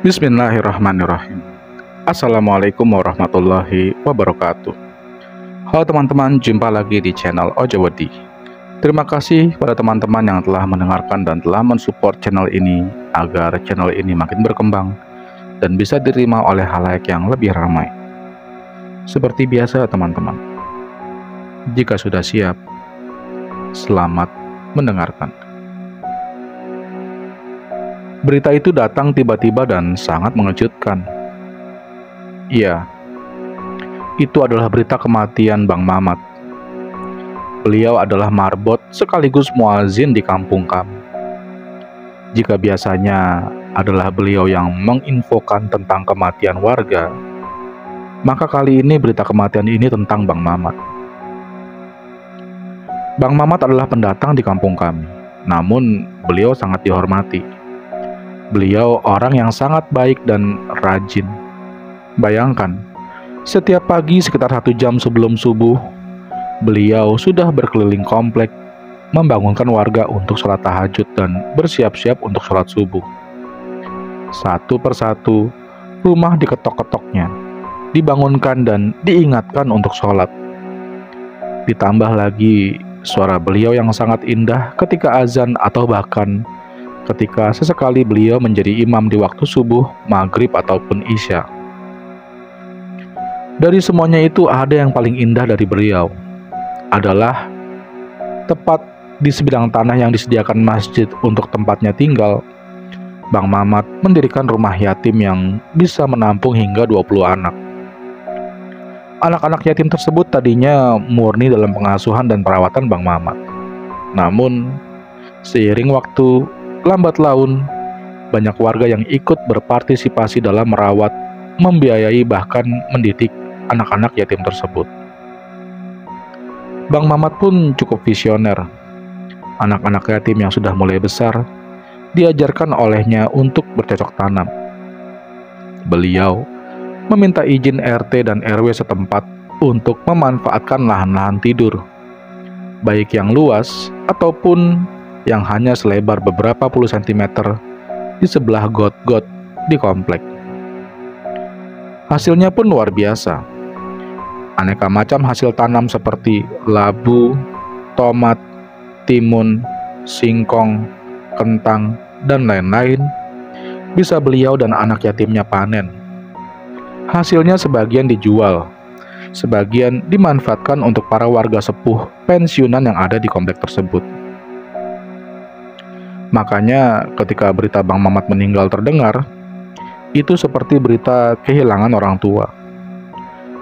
Bismillahirrahmanirrahim. Assalamualaikum warahmatullahi wabarakatuh. Halo teman-teman, jumpa lagi di channel Ojawadi. Terima kasih pada teman-teman yang telah mendengarkan dan telah mensupport channel ini agar channel ini makin berkembang dan bisa diterima oleh khalayak yang lebih ramai. Seperti biasa teman-teman, jika sudah siap, selamat mendengarkan. Berita itu datang tiba-tiba dan sangat mengejutkan. Iya, itu adalah berita kematian Bang Mamat. Beliau adalah marbot sekaligus muazin di kampung kami. Jika biasanya adalah beliau yang menginfokan tentang kematian warga, maka kali ini berita kematian ini tentang Bang Mamat. Bang Mamat adalah pendatang di kampung kami, namun beliau sangat dihormati. Beliau orang yang sangat baik dan rajin. Bayangkan, setiap pagi sekitar 1 jam sebelum subuh, beliau sudah berkeliling komplek, membangunkan warga untuk sholat tahajud dan bersiap-siap untuk sholat subuh. Satu persatu, rumah diketok-ketoknya, dibangunkan dan diingatkan untuk sholat. Ditambah lagi suara beliau yang sangat indah ketika azan atau bahkan ketika sesekali beliau menjadi imam di waktu subuh, maghrib, ataupun isya. Dari semuanya itu ada yang paling indah dari beliau, adalah tepat di sebidang tanah yang disediakan masjid untuk tempatnya tinggal, Bang Mamat mendirikan rumah yatim yang bisa menampung hingga 20 anak. Anak-anak yatim tersebut tadinya murni dalam pengasuhan dan perawatan Bang Mamat. Namun, seiring waktu, lambat laun, banyak warga yang ikut berpartisipasi dalam merawat, membiayai, bahkan mendidik anak-anak yatim tersebut. Bang Mamat pun cukup visioner. Anak-anak yatim yang sudah mulai besar diajarkan olehnya untuk bercocok tanam. Beliau meminta izin RT dan RW setempat untuk memanfaatkan lahan-lahan tidur, baik yang luas ataupun yang hanya selebar beberapa puluh sentimeter di sebelah got-got di komplek. Hasilnya pun luar biasa. Aneka macam hasil tanam seperti labu, tomat, timun, singkong, kentang, dan lain-lain bisa beliau dan anak yatimnya panen. Hasilnya sebagian dijual, sebagian dimanfaatkan untuk para warga sepuh pensiunan yang ada di komplek tersebut. Makanya ketika berita Bang Mamat meninggal terdengar, itu seperti berita kehilangan orang tua.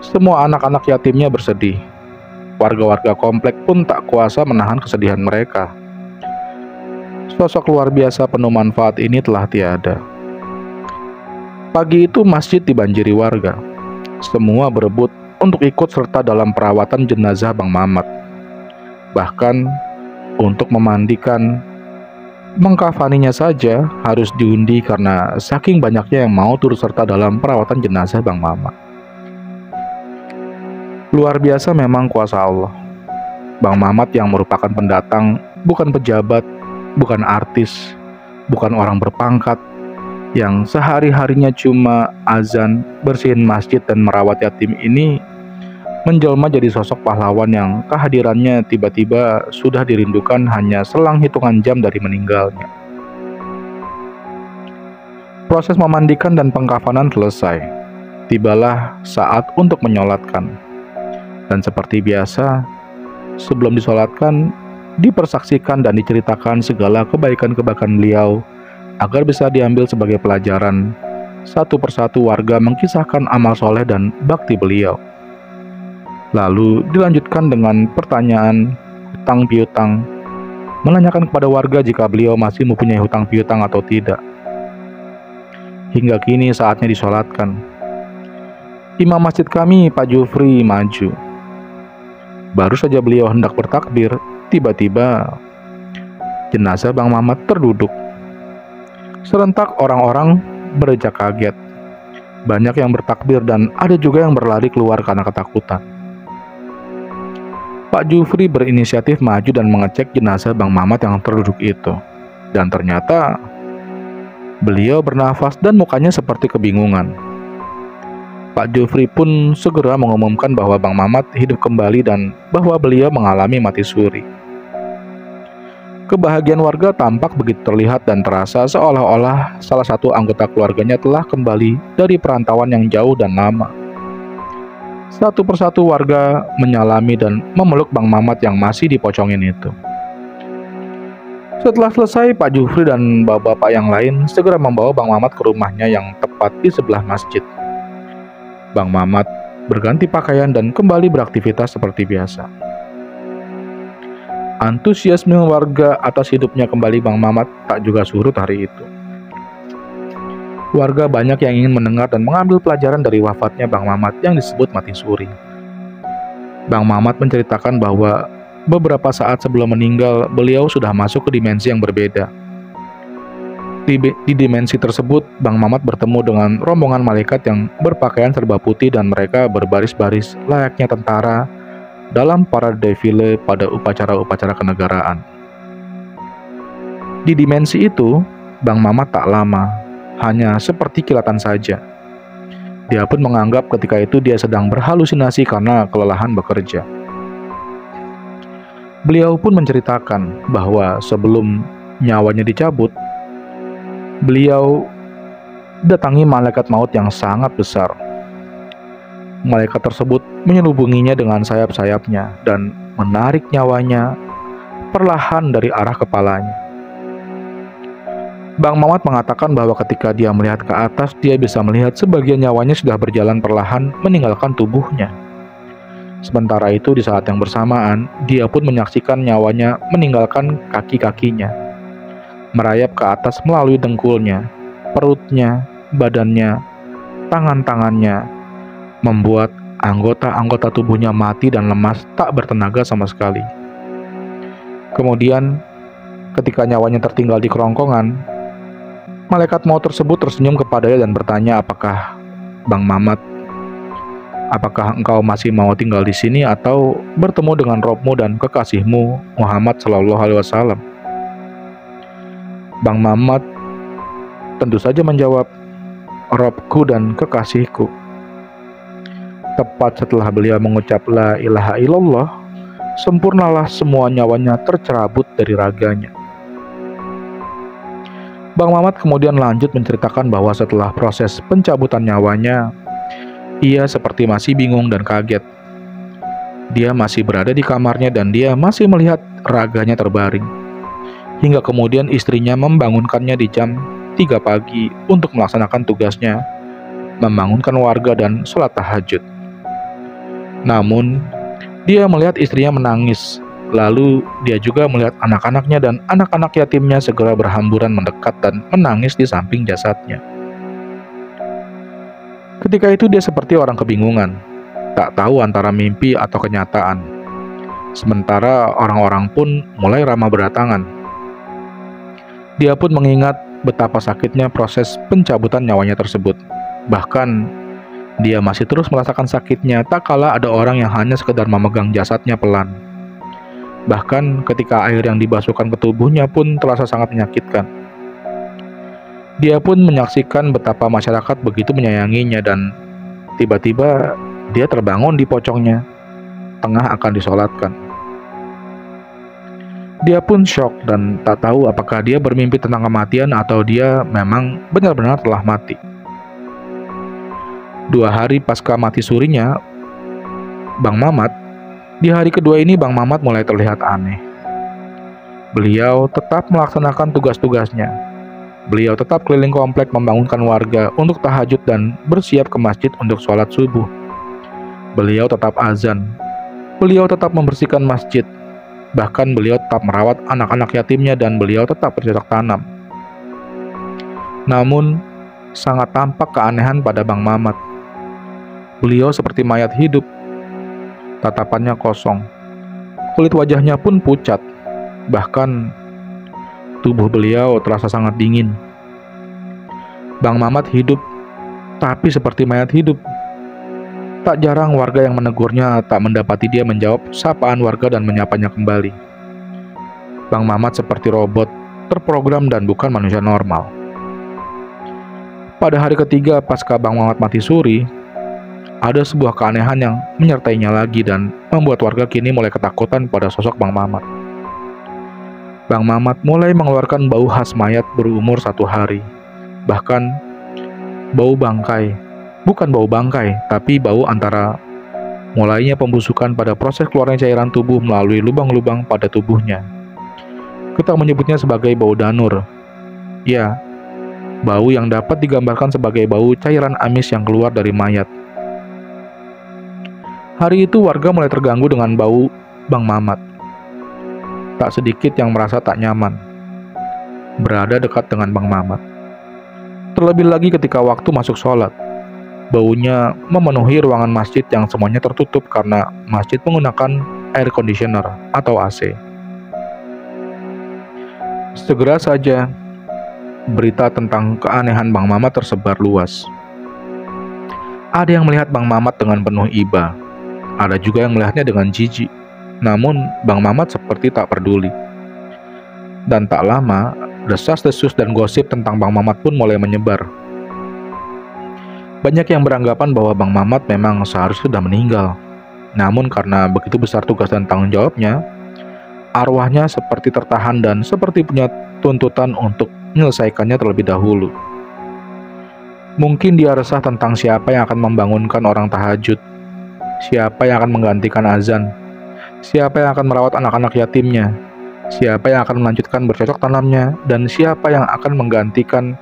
Semua anak-anak yatimnya bersedih. Warga-warga komplek pun tak kuasa menahan kesedihan mereka. Sosok luar biasa penuh manfaat ini telah tiada. Pagi itu masjid dibanjiri warga. Semua berebut untuk ikut serta dalam perawatan jenazah Bang Mamat. Bahkan untuk memandikan, mengkafaninya saja harus diundi karena saking banyaknya yang mau turut serta dalam perawatan jenazah Bang Mamat. Luar biasa memang kuasa Allah. Bang Mamat yang merupakan pendatang, bukan pejabat, bukan artis, bukan orang berpangkat, yang sehari-harinya cuma azan, bersihin masjid dan merawat yatim ini, menjelma jadi sosok pahlawan yang kehadirannya tiba-tiba sudah dirindukan hanya selang hitungan jam dari meninggalnya. Proses memandikan dan pengkafanan selesai. Tibalah saat untuk menyolatkan. Dan seperti biasa, sebelum disolatkan, dipersaksikan dan diceritakan segala kebaikan-kebaikan beliau agar bisa diambil sebagai pelajaran. Satu persatu warga mengkisahkan amal soleh dan bakti beliau. Lalu dilanjutkan dengan pertanyaan hutang piutang, menanyakan kepada warga jika beliau masih mempunyai hutang piutang atau tidak. Hingga kini saatnya disolatkan. Imam masjid kami, Pak Jufri, maju. Baru saja beliau hendak bertakbir, tiba-tiba jenazah Bang Mamat terduduk. Serentak orang-orang berejak kaget. Banyak yang bertakbir dan ada juga yang berlari keluar karena ketakutan. Pak Jufri berinisiatif maju dan mengecek jenazah Bang Mamat yang terduduk itu. Dan ternyata Beliau bernafas dan mukanya seperti kebingungan. Pak Jufri pun segera mengumumkan bahwa Bang Mamat hidup kembali dan bahwa beliau mengalami mati suri. Kebahagiaan warga tampak begitu terlihat dan terasa seolah-olah salah satu anggota keluarganya telah kembali dari perantauan yang jauh dan lama. Satu persatu warga menyalami dan memeluk Bang Mamat yang masih dipocongin itu. Setelah selesai, Pak Jufri dan bapak-bapak yang lain segera membawa Bang Mamat ke rumahnya yang tepat di sebelah masjid. Bang Mamat berganti pakaian dan kembali beraktivitas seperti biasa. Antusiasme warga atas hidupnya kembali Bang Mamat tak juga surut hari itu. Warga banyak yang ingin mendengar dan mengambil pelajaran dari wafatnya Bang Mamat yang disebut mati suri. Bang Mamat menceritakan bahwa beberapa saat sebelum meninggal, beliau sudah masuk ke dimensi yang berbeda. Di dimensi tersebut, Bang Mamat bertemu dengan rombongan malaikat yang berpakaian serba putih dan mereka berbaris-baris layaknya tentara dalam parade defile pada upacara-upacara kenegaraan. Di dimensi itu, Bang Mamat tak lama, hanya seperti kilatan saja. Dia pun menganggap ketika itu dia sedang berhalusinasi karena kelelahan bekerja. Beliau pun menceritakan bahwa sebelum nyawanya dicabut, beliau datangi malaikat maut yang sangat besar. Malaikat tersebut menyelubunginya dengan sayap-sayapnya dan menarik nyawanya perlahan dari arah kepalanya. Bang Mamat mengatakan bahwa ketika dia melihat ke atas, dia bisa melihat sebagian nyawanya sudah berjalan perlahan meninggalkan tubuhnya. Sementara itu, di saat yang bersamaan, dia pun menyaksikan nyawanya meninggalkan kaki-kakinya, merayap ke atas melalui dengkulnya, perutnya, badannya, tangan-tangannya, membuat anggota-anggota tubuhnya mati dan lemas tak bertenaga sama sekali. Kemudian, ketika nyawanya tertinggal di kerongkongan, malaikat maut tersebut tersenyum kepadanya dan bertanya, apakah Bang Mamat, apakah engkau masih mau tinggal di sini atau bertemu dengan Robmu dan kekasihmu Muhammad Shallallahu Alaihi Wasallam? Bang Mamat tentu saja menjawab, Robku dan kekasihku. Tepat setelah beliau mengucap la ilaha illallah, sempurnalah semua nyawanya tercerabut dari raganya. Bang Mamat kemudian lanjut menceritakan bahwa setelah proses pencabutan nyawanya, ia seperti masih bingung dan kaget. Dia masih berada di kamarnya dan dia masih melihat raganya terbaring. Hingga kemudian istrinya membangunkannya di jam 3 pagi untuk melaksanakan tugasnya, membangunkan warga dan sholat tahajud. Namun, dia melihat istrinya menangis. Lalu dia juga melihat anak-anaknya dan anak-anak yatimnya segera berhamburan mendekat dan menangis di samping jasadnya. Ketika itu dia seperti orang kebingungan, tak tahu antara mimpi atau kenyataan. Sementara orang-orang pun mulai ramai berdatangan. Dia pun mengingat betapa sakitnya proses pencabutan nyawanya tersebut. Bahkan, dia masih terus merasakan sakitnya tak kala ada orang yang hanya sekedar memegang jasadnya pelan. Bahkan ketika air yang dibasuhkan ke tubuhnya pun terasa sangat menyakitkan. Dia pun menyaksikan betapa masyarakat begitu menyayanginya dan tiba-tiba dia terbangun di pocongnya, tengah akan disolatkan. Dia pun syok dan tak tahu apakah dia bermimpi tentang kematian atau dia memang benar-benar telah mati. 2 hari pasca mati surinya, Bang Mamat, di hari kedua ini Bang Mamat mulai terlihat aneh. Beliau tetap melaksanakan tugas-tugasnya. Beliau tetap keliling komplek membangunkan warga untuk tahajud dan bersiap ke masjid untuk sholat subuh. Beliau tetap azan. Beliau tetap membersihkan masjid. Bahkan beliau tetap merawat anak-anak yatimnya dan beliau tetap bercocok tanam. Namun, sangat tampak keanehan pada Bang Mamat. Beliau seperti mayat hidup. Tatapannya kosong. Kulit wajahnya pun pucat. Bahkan, tubuh beliau terasa sangat dingin. Bang Mamat hidup, tapi seperti mayat hidup. Tak jarang warga yang menegurnya tak mendapati dia menjawab sapaan warga dan menyapanya kembali. Bang Mamat seperti robot, terprogram dan bukan manusia normal. Pada hari ketiga pasca Bang Mamat mati suri, ada sebuah keanehan yang menyertainya lagi dan membuat warga kini mulai ketakutan pada sosok Bang Mamat. Bang Mamat mulai mengeluarkan bau khas mayat berumur 1 hari. Bahkan bau bangkai, bukan bau bangkai, tapi bau antara mulainya pembusukan pada proses keluarnya cairan tubuh melalui lubang-lubang pada tubuhnya. Kita menyebutnya sebagai bau danur. Ya, bau yang dapat digambarkan sebagai bau cairan amis yang keluar dari mayat. Hari itu warga mulai terganggu dengan bau Bang Mamat. Tak sedikit yang merasa tak nyaman berada dekat dengan Bang Mamat. Terlebih lagi ketika waktu masuk sholat, baunya memenuhi ruangan masjid yang semuanya tertutup karena masjid menggunakan air conditioner atau AC. Segera saja berita tentang keanehan Bang Mamat tersebar luas. Ada yang melihat Bang Mamat dengan penuh iba, ada juga yang melihatnya dengan jijik. Namun Bang Mamat seperti tak peduli. Dan tak lama, desas-desus dan gosip tentang Bang Mamat pun mulai menyebar. Banyak yang beranggapan bahwa Bang Mamat memang seharusnya sudah meninggal. Namun karena begitu besar tugas dan tanggung jawabnya, arwahnya seperti tertahan dan seperti punya tuntutan untuk menyelesaikannya terlebih dahulu. Mungkin dia resah tentang siapa yang akan membangunkan orang tahajud, siapa yang akan menggantikan azan, siapa yang akan merawat anak-anak yatimnya, siapa yang akan melanjutkan bercocok tanamnya, dan siapa yang akan menggantikan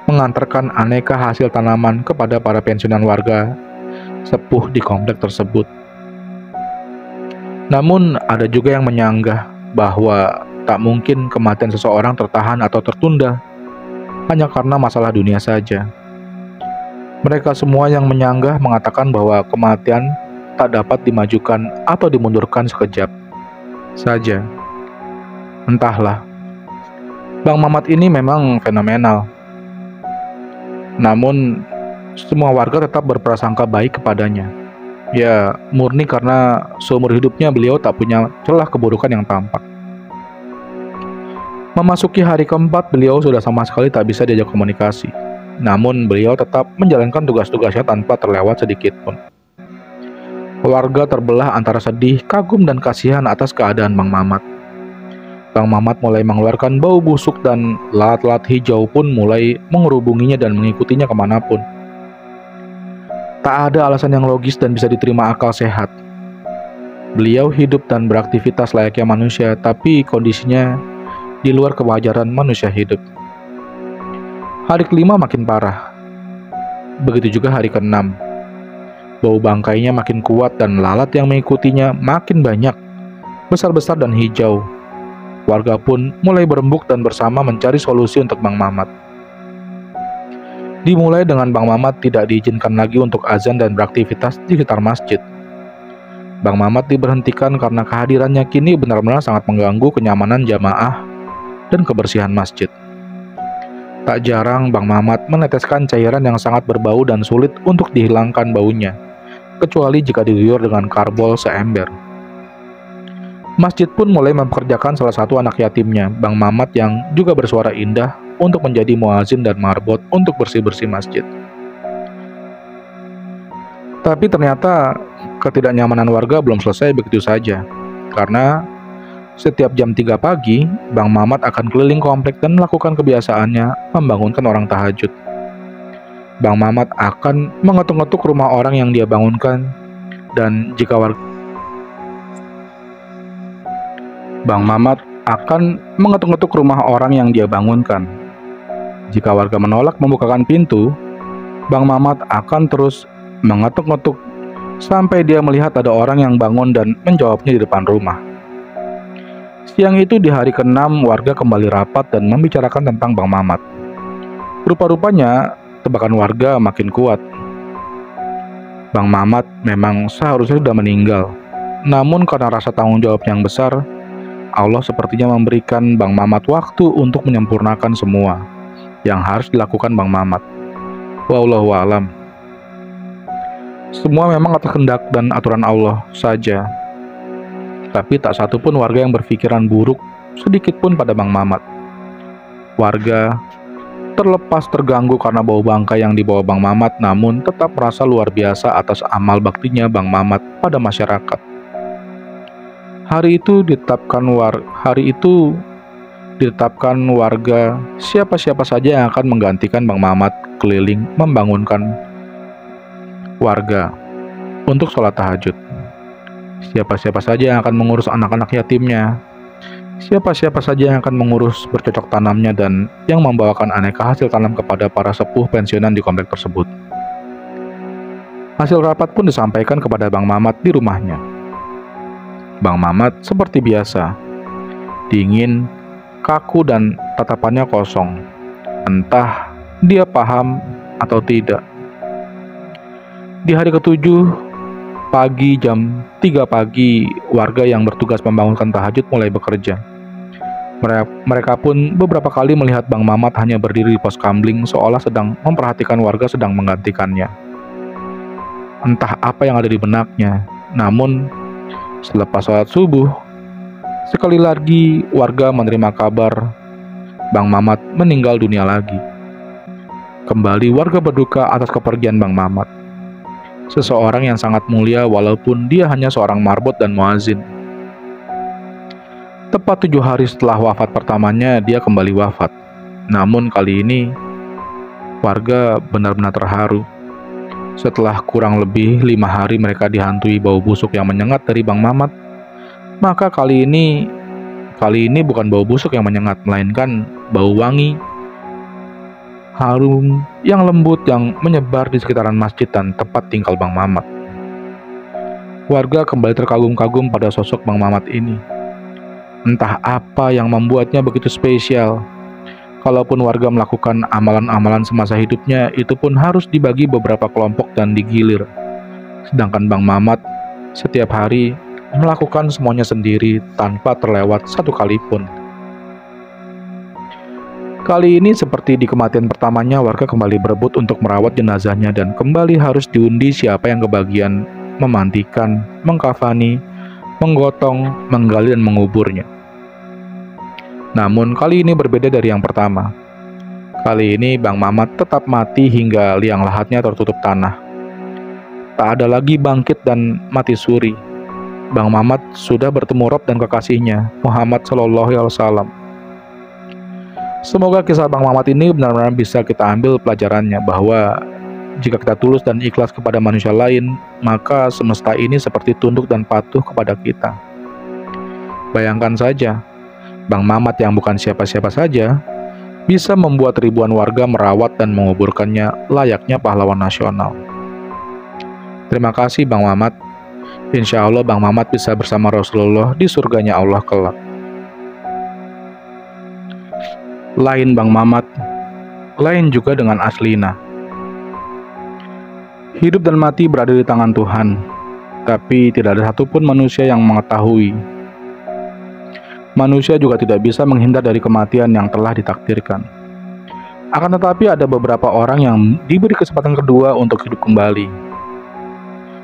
mengantarkan aneka hasil tanaman kepada para pensiunan warga sepuh di komplek tersebut. Namun ada juga yang menyanggah bahwa tak mungkin kematian seseorang tertahan atau tertunda hanya karena masalah dunia saja. Mereka semua yang menyanggah mengatakan bahwa kematian tak dapat dimajukan atau dimundurkan sekejap saja. Entahlah, Bang Mamat ini memang fenomenal. Namun, semua warga tetap berprasangka baik kepadanya. Ya, murni karena seumur hidupnya beliau tak punya celah keburukan yang tampak. Memasuki hari keempat, beliau sudah sama sekali tak bisa diajak komunikasi. Namun, beliau tetap menjalankan tugas-tugasnya tanpa terlewat sedikit pun. Warga terbelah antara sedih, kagum, dan kasihan atas keadaan Bang Mamat. Bang Mamat mulai mengeluarkan bau busuk dan lalat-lalat hijau pun mulai mengerubunginya dan mengikutinya kemanapun. Tak ada alasan yang logis dan bisa diterima akal sehat. Beliau hidup dan beraktivitas layaknya manusia, tapi kondisinya di luar kewajaran manusia hidup. Hari kelima makin parah. Begitu juga hari keenam. Bau bangkainya makin kuat dan lalat yang mengikutinya makin banyak, besar-besar dan hijau. Warga pun mulai berembuk dan bersama mencari solusi untuk Bang Mamat. Dimulai dengan Bang Mamat tidak diizinkan lagi untuk azan dan beraktivitas di sekitar masjid. Bang Mamat diberhentikan karena kehadirannya kini benar-benar sangat mengganggu kenyamanan jamaah dan kebersihan masjid. Tak jarang Bang Mamat meneteskan cairan yang sangat berbau dan sulit untuk dihilangkan baunya, kecuali jika diguyur dengan karbol seember. Masjid pun mulai mempekerjakan salah satu anak yatimnya, Bang Mamat, yang juga bersuara indah untuk menjadi muazin dan marbot untuk bersih-bersih masjid. Tapi ternyata ketidaknyamanan warga belum selesai begitu saja, karena setiap jam 3 pagi, Bang Mamat akan keliling komplek dan melakukan kebiasaannya membangunkan orang tahajud. Bang Mamat akan mengetuk-ngetuk rumah orang yang dia bangunkan, dan jika warga Bang Mamat akan mengetuk-ngetuk rumah orang yang dia bangunkan. Jika warga menolak membukakan pintu, Bang Mamat akan terus mengetuk-ngetuk sampai dia melihat ada orang yang bangun dan menjawabnya di depan rumah. Siang itu di hari ke-6, warga kembali rapat dan membicarakan tentang Bang Mamat. Rupa-rupanya tebakan warga makin kuat. Bang Mamat memang seharusnya sudah meninggal. Namun karena rasa tanggung jawab yang besar, Allah sepertinya memberikan Bang Mamat waktu untuk menyempurnakan semua yang harus dilakukan Bang Mamat. Wallahu a'lam. Semua memang atas kehendak dan aturan Allah saja. Tapi tak satu pun warga yang berpikiran buruk sedikit pun pada Bang Mamat. Warga terlepas terganggu karena bau bangkai yang dibawa Bang Mamat, namun tetap merasa luar biasa atas amal baktinya Bang Mamat pada masyarakat. Hari itu ditetapkan warga siapa-siapa saja yang akan menggantikan Bang Mamat keliling membangunkan warga untuk sholat tahajud. Siapa-siapa saja yang akan mengurus anak-anak yatimnya, siapa-siapa saja yang akan mengurus bercocok tanamnya, dan yang membawakan aneka hasil tanam kepada para sepuh pensiunan di komplek tersebut. Hasil rapat pun disampaikan kepada Bang Mamat di rumahnya. Bang Mamat seperti biasa, dingin, kaku, dan tatapannya kosong. Entah dia paham atau tidak. Di hari ketujuh, pagi jam 3 pagi, warga yang bertugas membangunkan tahajud mulai bekerja. Mereka pun beberapa kali melihat Bang Mamat hanya berdiri di pos kamling seolah sedang memperhatikan warga sedang menggantikannya. Entah apa yang ada di benaknya, namun selepas sholat subuh, sekali lagi warga menerima kabar Bang Mamat meninggal dunia lagi. Kembali warga berduka atas kepergian Bang Mamat, seseorang yang sangat mulia walaupun dia hanya seorang marbot dan muazin. Tepat 7 hari setelah wafat pertamanya, dia kembali wafat. Namun kali ini, warga benar-benar terharu. Setelah kurang lebih 5 hari mereka dihantui bau busuk yang menyengat dari Bang Mamat, maka kali ini bukan bau busuk yang menyengat, melainkan bau wangi, harum yang lembut yang menyebar di sekitaran masjid dan tempat tinggal Bang Mamat. Warga kembali terkagum-kagum pada sosok Bang Mamat ini. Entah apa yang membuatnya begitu spesial. Kalaupun warga melakukan amalan-amalan semasa hidupnya, itu pun harus dibagi beberapa kelompok dan digilir. Sedangkan Bang Mamat setiap hari melakukan semuanya sendiri tanpa terlewat satu kali pun. Kali ini seperti di kematian pertamanya, warga kembali berebut untuk merawat jenazahnya dan kembali harus diundi siapa yang kebagian memandikan, mengkafani, menggotong, menggali, dan menguburnya. Namun kali ini berbeda dari yang pertama. Kali ini Bang Mamat tetap mati hingga liang lahatnya tertutup tanah. Tak ada lagi bangkit dan mati suri. Bang Mamat sudah bertemu Rob dan kekasihnya, Muhammad Sallallahu Alaihi Wasallam. Semoga kisah Bang Mamat ini benar-benar bisa kita ambil pelajarannya, bahwa jika kita tulus dan ikhlas kepada manusia lain, maka semesta ini seperti tunduk dan patuh kepada kita. Bayangkan saja, Bang Mamat yang bukan siapa-siapa saja bisa membuat ribuan warga merawat dan menguburkannya layaknya pahlawan nasional. Terima kasih Bang Mamat. Insya Allah Bang Mamat bisa bersama Rasulullah di surganya Allah kelak. Lain Bang Mamat, lain juga dengan Aslina. Hidup dan mati berada di tangan Tuhan, tapi tidak ada satupun manusia yang mengetahui. Manusia juga tidak bisa menghindar dari kematian yang telah ditakdirkan. Akan tetapi ada beberapa orang yang diberi kesempatan kedua untuk hidup kembali.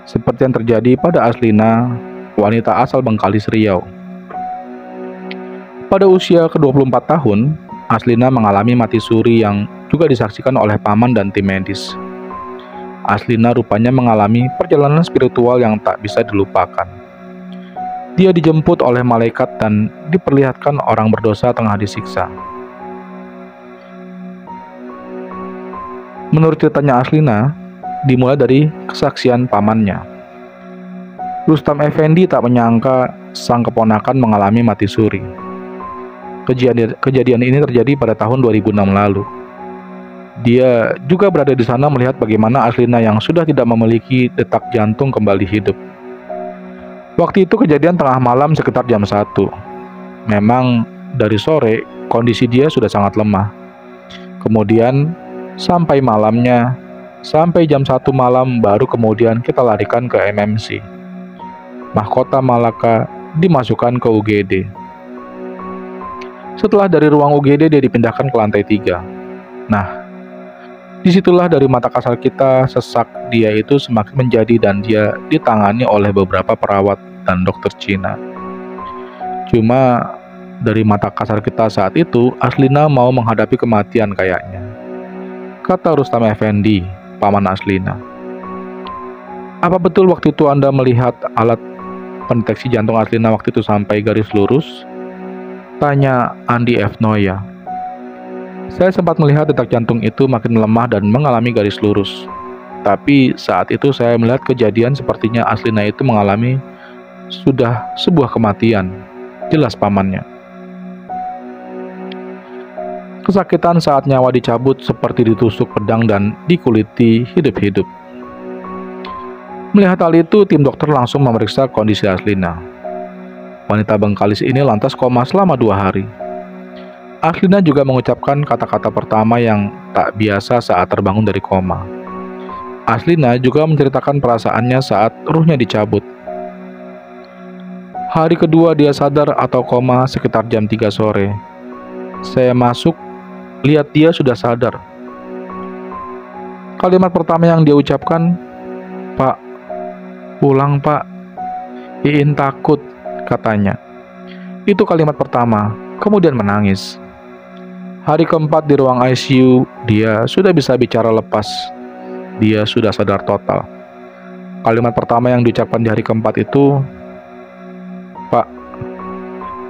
Seperti yang terjadi pada Aslina, wanita asal Bengkalis Riau. Pada usia ke-24 tahun, Aslina mengalami mati suri yang juga disaksikan oleh paman dan tim medis. Aslina rupanya mengalami perjalanan spiritual yang tak bisa dilupakan. Dia dijemput oleh malaikat dan diperlihatkan orang berdosa tengah disiksa. Menurut ceritanya Aslina, dimulai dari kesaksian pamannya. Rustam Effendi tak menyangka sang keponakan mengalami mati suri. Kejadian ini terjadi pada tahun 2006 lalu. Dia juga berada di sana melihat bagaimana Aslina yang sudah tidak memiliki detak jantung kembali hidup. Waktu itu kejadian tengah malam sekitar jam 1. Memang dari sore kondisi dia sudah sangat lemah. Kemudian sampai malamnya, sampai jam 1 malam baru kemudian kita larikan ke MMC. Mahkota Malaka dimasukkan ke UGD. Setelah dari ruang UGD dia dipindahkan ke lantai 3. Nah, disitulah dari mata kasar kita sesak dia itu semakin menjadi dan dia ditangani oleh beberapa perawat dan dokter Cina. Cuma dari mata kasar kita saat itu, Aslina mau menghadapi kematian kayaknya. kata Rustam Effendi, paman Aslina. Apa betul waktu itu Anda melihat alat pendeteksi jantung Aslina waktu itu sampai garis lurus? Tanya Andi F. Noya. Saya sempat melihat detak jantung itu makin melemah dan mengalami garis lurus. Tapi saat itu saya melihat kejadian sepertinya Aslina itu mengalami sudah sebuah kematian, jelas pamannya. Kesakitan saat nyawa dicabut seperti ditusuk pedang dan dikuliti hidup-hidup. Melihat hal itu, tim dokter langsung memeriksa kondisi Aslina. Wanita Bengkalis ini lantas koma selama 2 hari. Aslina juga mengucapkan kata-kata pertama yang tak biasa saat terbangun dari koma. Aslina juga menceritakan perasaannya saat ruhnya dicabut. Hari kedua dia sadar atau koma sekitar jam 3 sore. Saya masuk, lihat dia sudah sadar. Kalimat pertama yang dia ucapkan, "Pak, pulang Pak, Iin takut," katanya. Itu kalimat pertama, kemudian menangis. Hari keempat di ruang ICU, dia sudah bisa bicara lepas. Dia sudah sadar total. Kalimat pertama yang diucapkan di hari keempat itu, "Pak,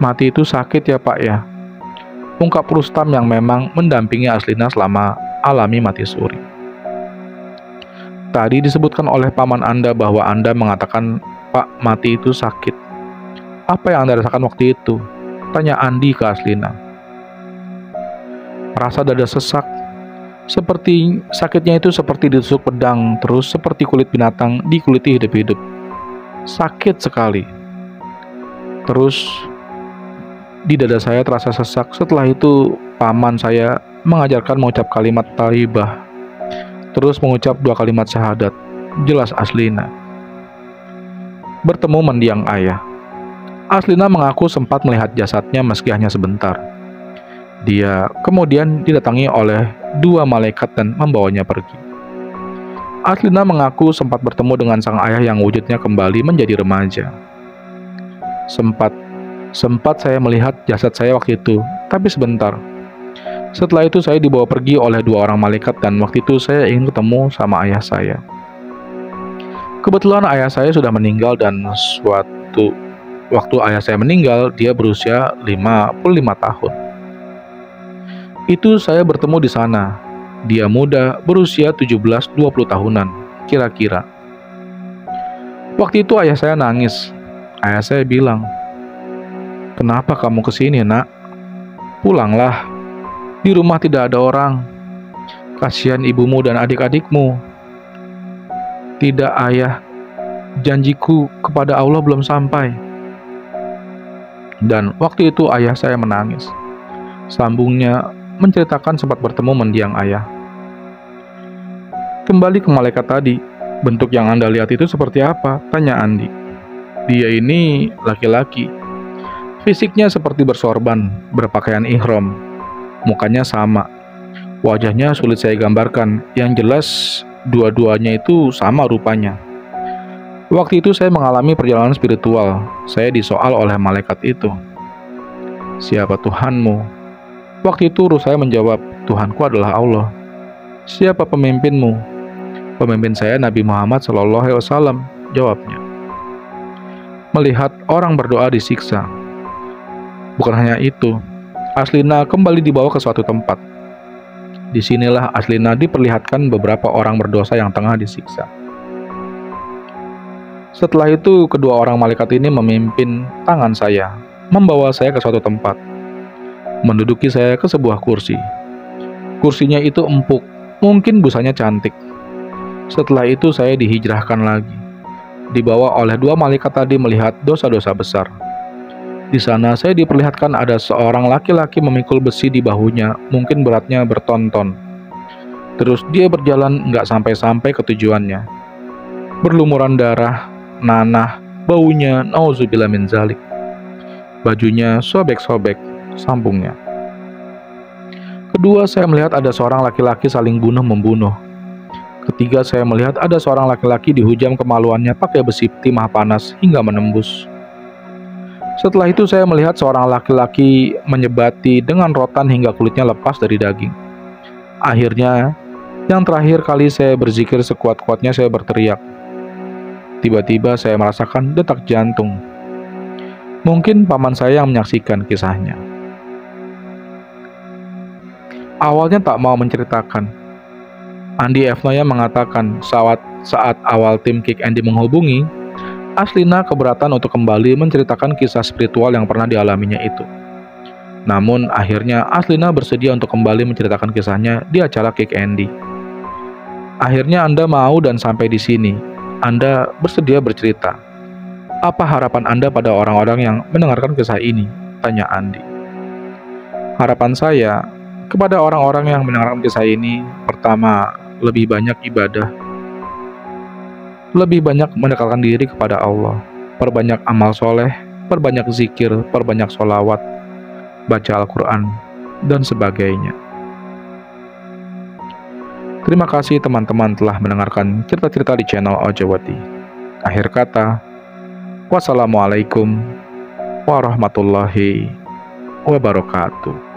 mati itu sakit ya Pak ya," ungkap Rustam yang memang mendampingi Aslina selama alami mati suri. Tadi disebutkan oleh paman Anda bahwa Anda mengatakan Pak mati itu sakit. Apa yang Anda rasakan waktu itu? Tanya Andi ke Aslina. Rasa dada sesak. Seperti sakitnya itu seperti ditusuk pedang, terus seperti kulit binatang dikuliti hidup-hidup. Sakit sekali. Terus di dada saya terasa sesak. Setelah itu paman saya mengajarkan mengucap kalimat thayyibah, terus mengucap 2 kalimat syahadat. Jelas Aslina. Bertemu mendiang ayah. Aslina mengaku sempat melihat jasadnya meski hanya sebentar. Dia kemudian didatangi oleh 2 malaikat dan membawanya pergi. Aslina mengaku sempat bertemu dengan sang ayah yang wujudnya kembali menjadi remaja. Sempat saya melihat jasad saya waktu itu, tapi sebentar. Setelah itu saya dibawa pergi oleh 2 orang malaikat dan waktu itu saya ingin ketemu sama ayah saya. Kebetulan ayah saya sudah meninggal dan suatu waktu ayah saya meninggal, dia berusia 55 tahun. Itu saya bertemu di sana. Dia muda, berusia 17-20 tahunan, kira-kira. Waktu itu ayah saya nangis. Ayah saya bilang, "Kenapa kamu kesini, nak? Pulanglah. Di rumah tidak ada orang. Kasihan ibumu dan adik-adikmu." "Tidak, ayah. Janjiku kepada Allah belum sampai." Dan waktu itu ayah saya menangis. Sambungnya menceritakan sempat bertemu mendiang ayah. Kembali ke malaikat tadi, bentuk yang Anda lihat itu seperti apa? Tanya Andi. Dia ini laki-laki. Fisiknya seperti bersorban, berpakaian ihram. Mukanya sama. Wajahnya sulit saya gambarkan. Yang jelas, dua-duanya itu sama rupanya. Waktu itu saya mengalami perjalanan spiritual. Saya disoal oleh malaikat itu. "Siapa Tuhanmu?" Waktu itu ruh saya menjawab, "Tuhanku adalah Allah." "Siapa pemimpinmu?" "Pemimpin saya Nabi Muhammad SAW," jawabnya. Melihat orang berdoa disiksa. Bukan hanya itu, Aslina kembali dibawa ke suatu tempat. Disinilah Aslina diperlihatkan beberapa orang berdosa yang tengah disiksa. Setelah itu, kedua orang malaikat ini memimpin tangan saya, membawa saya ke suatu tempat. Menduduki saya ke sebuah kursi. Kursinya itu empuk, mungkin busanya cantik. Setelah itu saya dihijrahkan lagi. Dibawa oleh 2 malaikat tadi melihat dosa-dosa besar. Di sana saya diperlihatkan ada seorang laki-laki memikul besi di bahunya, mungkin beratnya berton-ton. Terus dia berjalan nggak sampai-sampai ke tujuannya. Berlumuran darah, nanah, baunya, nauzubillah min zalik. Bajunya sobek-sobek, sambungnya. Kedua, saya melihat ada seorang laki-laki saling bunuh-membunuh. Ketiga, saya melihat ada seorang laki-laki dihujam kemaluannya pakai besi timah panas hingga menembus. Setelah itu saya melihat seorang laki-laki menyebati dengan rotan hingga kulitnya lepas dari daging. Akhirnya, Yang terakhir kali saya berzikir sekuat-kuatnya saya berteriak. Tiba-tiba saya merasakan detak jantung. Mungkin paman saya yang menyaksikan kisahnya. Awalnya tak mau menceritakan. Andi F. Noya mengatakan saat awal tim Kick Andy menghubungi, Aslina keberatan untuk kembali menceritakan kisah spiritual yang pernah dialaminya itu. Namun akhirnya Aslina bersedia untuk kembali menceritakan kisahnya di acara Kick Andy. Akhirnya Anda mau dan sampai di sini. Anda bersedia bercerita. Apa harapan Anda pada orang-orang yang mendengarkan kisah ini? Tanya Andi. Harapan saya kepada orang-orang yang mendengarkan kisah ini, pertama, lebih banyak ibadah. Lebih banyak mendekatkan diri kepada Allah. Perbanyak amal soleh, perbanyak zikir, perbanyak sholawat, baca Al-Quran, dan sebagainya. Terima kasih teman-teman telah mendengarkan cerita-cerita di channel Ojawati. Akhir kata, wassalamualaikum warahmatullahi wabarakatuh.